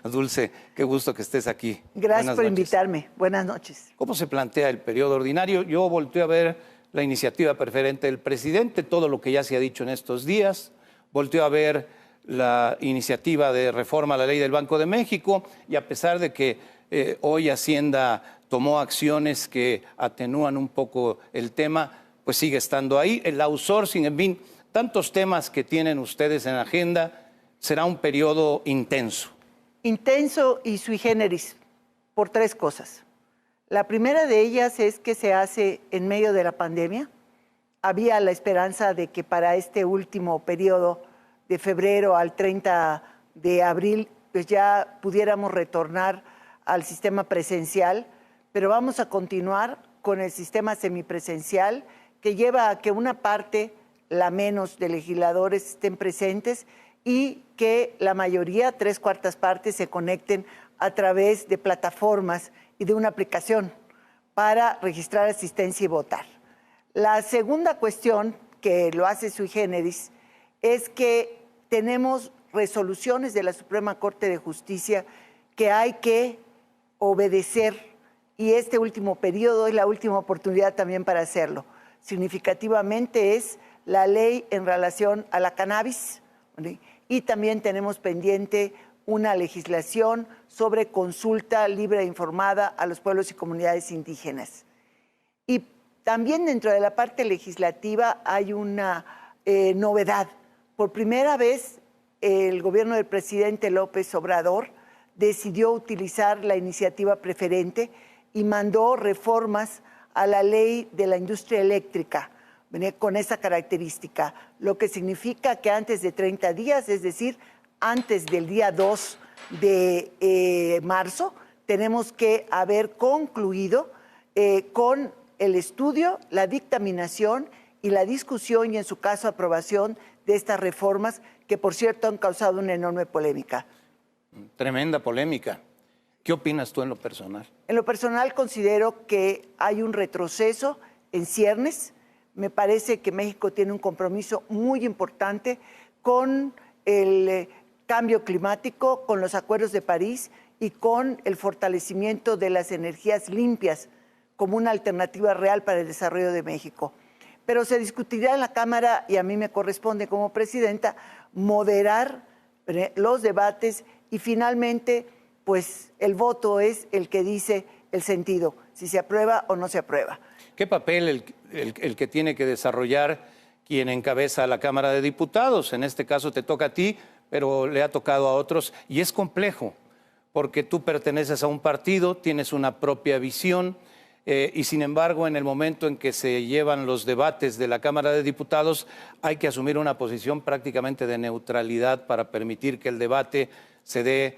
Dulce, qué gusto que estés aquí. Gracias por invitarme. Buenas noches. ¿Cómo se plantea el periodo ordinario? Yo volteo a ver la iniciativa preferente del presidente, todo lo que ya se ha dicho en estos días. Volteo a ver la iniciativa de reforma a la ley del Banco de México y a pesar de que hoy Hacienda tomó acciones que atenúan un poco el tema, pues sigue estando ahí. El outsourcing, en fin, tantos temas que tienen ustedes en agenda, será un periodo intenso. Intenso y sui generis por tres cosas. La primera de ellas es que se hace en medio de la pandemia. Había la esperanza de que para este último periodo, de febrero al 30 de abril, pues ya pudiéramos retornar al sistema presencial, pero vamos a continuar con el sistema semipresencial que lleva a que una parte, la menos, de legisladores estén presentes y que la mayoría, 3/4 partes, se conecten a través de plataformas y de una aplicación para registrar asistencia y votar. La segunda cuestión que lo hace sui generis es que tenemos resoluciones de la Suprema Corte de Justicia que hay que obedecer y este último periodo es la última oportunidad también para hacerlo. Significativamente es la ley en relación a la cannabis, ¿sí? Y también tenemos pendiente una legislación sobre consulta libre e informada a los pueblos y comunidades indígenas. Y también dentro de la parte legislativa hay una novedad. Por primera vez, el gobierno del presidente López Obrador decidió utilizar la iniciativa preferente y mandó reformas a la ley de la industria eléctrica, con esa característica, lo que significa que antes de 30 días, es decir, antes del día 2 de marzo, tenemos que haber concluido con el estudio, la dictaminación y la discusión y, en su caso, aprobación de estas reformas que, por cierto, han causado una enorme polémica. Tremenda polémica. ¿Qué opinas tú en lo personal? En lo personal considero que hay un retroceso en ciernes. Me parece que México tiene un compromiso muy importante con el cambio climático, con los acuerdos de París y con el fortalecimiento de las energías limpias como una alternativa real para el desarrollo de México. Pero se discutirá en la Cámara y a mí me corresponde como presidenta moderar los debates y finalmente pues el voto es el que dice el sentido, si se aprueba o no se aprueba. ¿Qué papel el que tiene que desarrollar quien encabeza la Cámara de Diputados? En este caso te toca a ti, pero le ha tocado a otros y es complejo porque tú perteneces a un partido, tienes una propia visión y sin embargo en el momento en que se llevan los debates de la Cámara de Diputados hay que asumir una posición prácticamente de neutralidad para permitir que el debate se dé,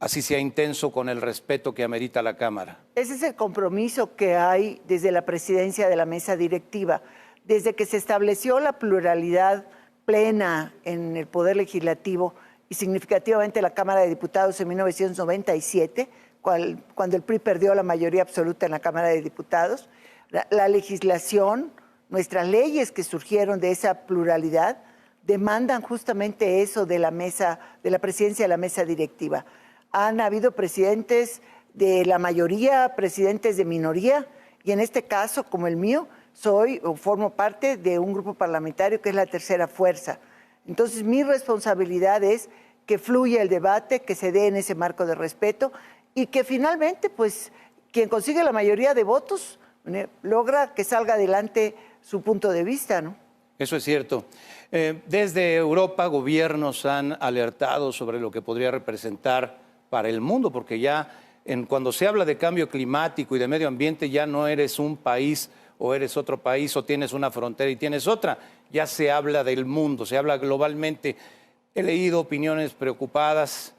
así sea intenso, con el respeto que amerita la Cámara. Ese es el compromiso que hay desde la presidencia de la mesa directiva. Desde que se estableció la pluralidad plena en el Poder Legislativo y significativamente la Cámara de Diputados en 1997, cuando el PRI perdió la mayoría absoluta en la Cámara de Diputados, la legislación, nuestras leyes que surgieron de esa pluralidad, demandan justamente eso de la mesa, de la presidencia de la mesa directiva. Han habido presidentes de la mayoría, presidentes de minoría, y en este caso, como el mío, formo parte de un grupo parlamentario que es la tercera fuerza. Entonces, mi responsabilidad es que fluya el debate, que se dé en ese marco de respeto y que finalmente, pues, quien consigue la mayoría de votos logra que salga adelante su punto de vista, ¿no? Eso es cierto. Desde Europa, gobiernos han alertado sobre lo que podría representar para el mundo, porque ya cuando se habla de cambio climático y de medio ambiente ya no eres un país o eres otro país o tienes una frontera y tienes otra, ya se habla del mundo, se habla globalmente. He leído opiniones preocupadas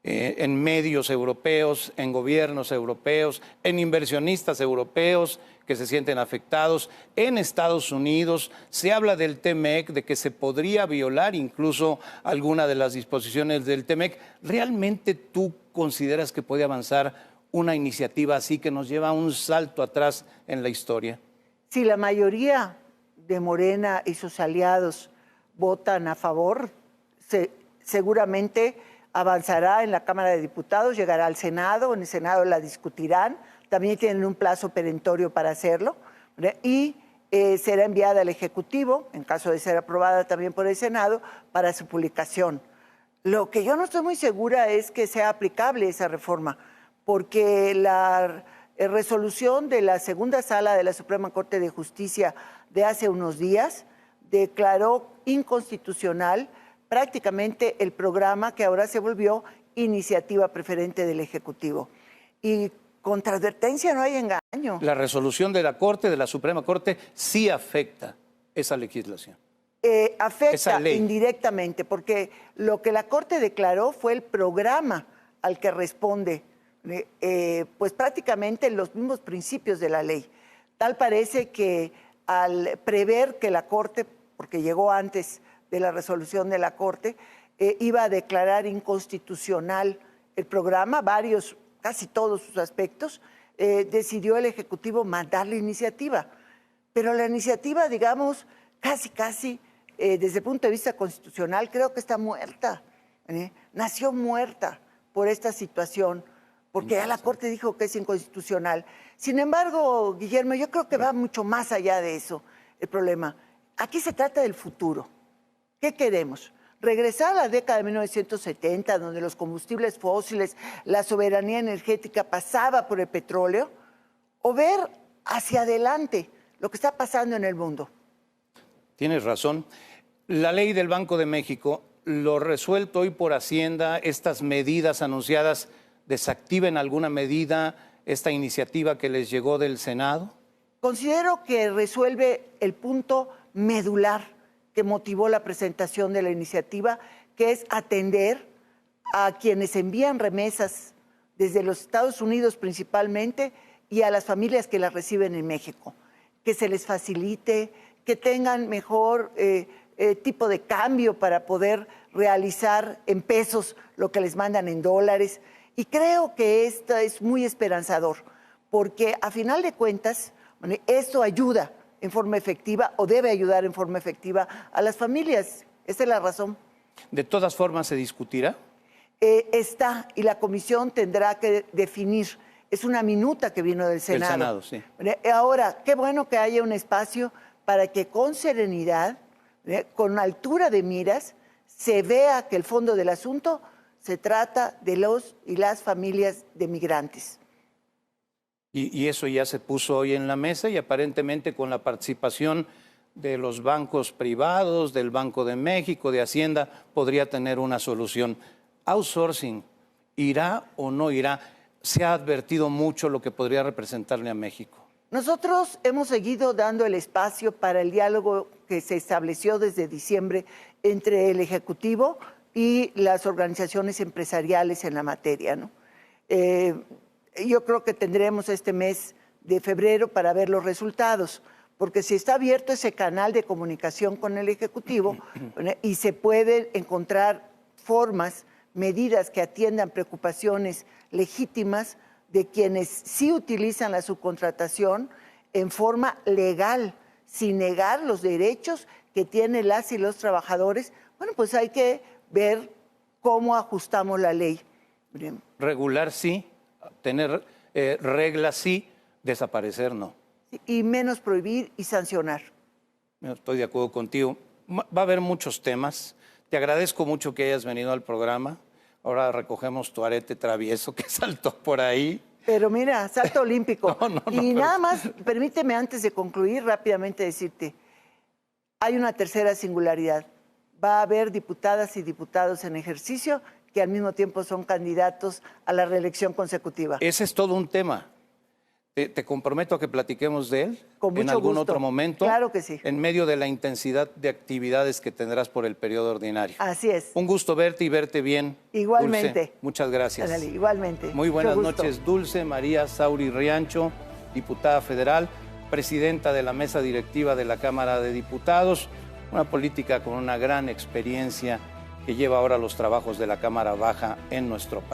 en medios europeos, en gobiernos europeos, en inversionistas europeos que se sienten afectados. En Estados Unidos se habla del TEMEC, de que se podría violar incluso alguna de las disposiciones del TEMEC. ¿Realmente tú consideras que puede avanzar una iniciativa así que nos lleva un salto atrás en la historia? Si la mayoría de Morena y sus aliados votan a favor, seguramente avanzará en la Cámara de Diputados, llegará al Senado, en el Senado la discutirán, también tienen un plazo perentorio para hacerlo, ¿verdad? Y será enviada al Ejecutivo, en caso de ser aprobada también por el Senado, para su publicación. Lo que yo no estoy muy segura es que sea aplicable esa reforma, porque la resolución de la segunda sala de la Suprema Corte de Justicia de hace unos días declaró inconstitucional prácticamente el programa que ahora se volvió iniciativa preferente del Ejecutivo. Y contra advertencia no hay engaño. La resolución de la Corte, de la Suprema Corte, sí afecta esa legislación. Afecta indirectamente, porque lo que la Corte declaró fue el programa al que responde, pues prácticamente los mismos principios de la ley. Tal parece que al prever que la Corte, porque llegó antes de la resolución de la Corte, iba a declarar inconstitucional el programa, casi todos sus aspectos, decidió el Ejecutivo mandar la iniciativa. Pero la iniciativa, digamos, casi, desde el punto de vista constitucional, creo que está muerta. Nació muerta por esta situación, porque ya la Corte dijo que es inconstitucional. Sin embargo, Guillermo, yo creo que va mucho más allá de eso el problema. Aquí se trata del futuro. ¿Qué queremos? ¿Regresar a la década de 1970, donde los combustibles fósiles, la soberanía energética pasaba por el petróleo? ¿O ver hacia adelante lo que está pasando en el mundo? Tienes razón. La ley del Banco de México, lo resuelto hoy por Hacienda, estas medidas anunciadas, ¿desactiva en alguna medida esta iniciativa que les llegó del Senado? Considero que resuelve el punto medular que motivó la presentación de la iniciativa, que es atender a quienes envían remesas desde los Estados Unidos principalmente y a las familias que las reciben en México, que se les facilite, que tengan mejor tipo de cambio para poder realizar en pesos lo que les mandan en dólares. Y creo que esto es muy esperanzador, porque a final de cuentas, esto ayuda en forma efectiva o debe ayudar en forma efectiva a las familias. Esa es la razón. ¿De todas formas se discutirá? Está, y la comisión tendrá que definir. Es una minuta que vino del Senado. Del Senado, sí. Ahora, qué bueno que haya un espacio para que con serenidad, con altura de miras, se vea que el fondo del asunto se trata de los y las familias de migrantes. Y eso ya se puso hoy en la mesa y aparentemente con la participación de los bancos privados, del Banco de México, de Hacienda, podría tener una solución. Outsourcing, ¿irá o no irá? Se ha advertido mucho lo que podría representarle a México. Nosotros hemos seguido dando el espacio para el diálogo que se estableció desde diciembre entre el Ejecutivo y las organizaciones empresariales en la materia, ¿no? Yo creo que tendremos este mes de febrero para ver los resultados, porque si está abierto ese canal de comunicación con el Ejecutivo y se pueden encontrar formas, medidas que atiendan preocupaciones legítimas de quienes sí utilizan la subcontratación en forma legal, sin negar los derechos que tienen las y los trabajadores, bueno, pues hay que ver cómo ajustamos la ley. Regular sí, tener reglas sí, desaparecer no. Y menos prohibir y sancionar. Estoy de acuerdo contigo. Va a haber muchos temas. Te agradezco mucho que hayas venido al programa. Ahora recogemos tu arete travieso que saltó por ahí. Pero mira, salto olímpico. No, nada más, permíteme antes de concluir rápidamente decirte, hay una tercera singularidad. Va a haber diputadas y diputados en ejercicio que al mismo tiempo son candidatos a la reelección consecutiva. Ese es todo un tema. Te comprometo a que platiquemos de él Con mucho en algún gusto. otro momento. Claro que sí. En medio de la intensidad de actividades que tendrás por el periodo ordinario. Así es. Un gusto verte y verte bien. Igualmente. Dulce. Muchas gracias. Ándale, igualmente. Muy buenas Mucho gusto. noches, Dulce María Sauri Riancho, diputada federal, presidenta de la mesa directiva de la Cámara de Diputados, una política con una gran experiencia que lleva ahora los trabajos de la Cámara Baja en nuestro país.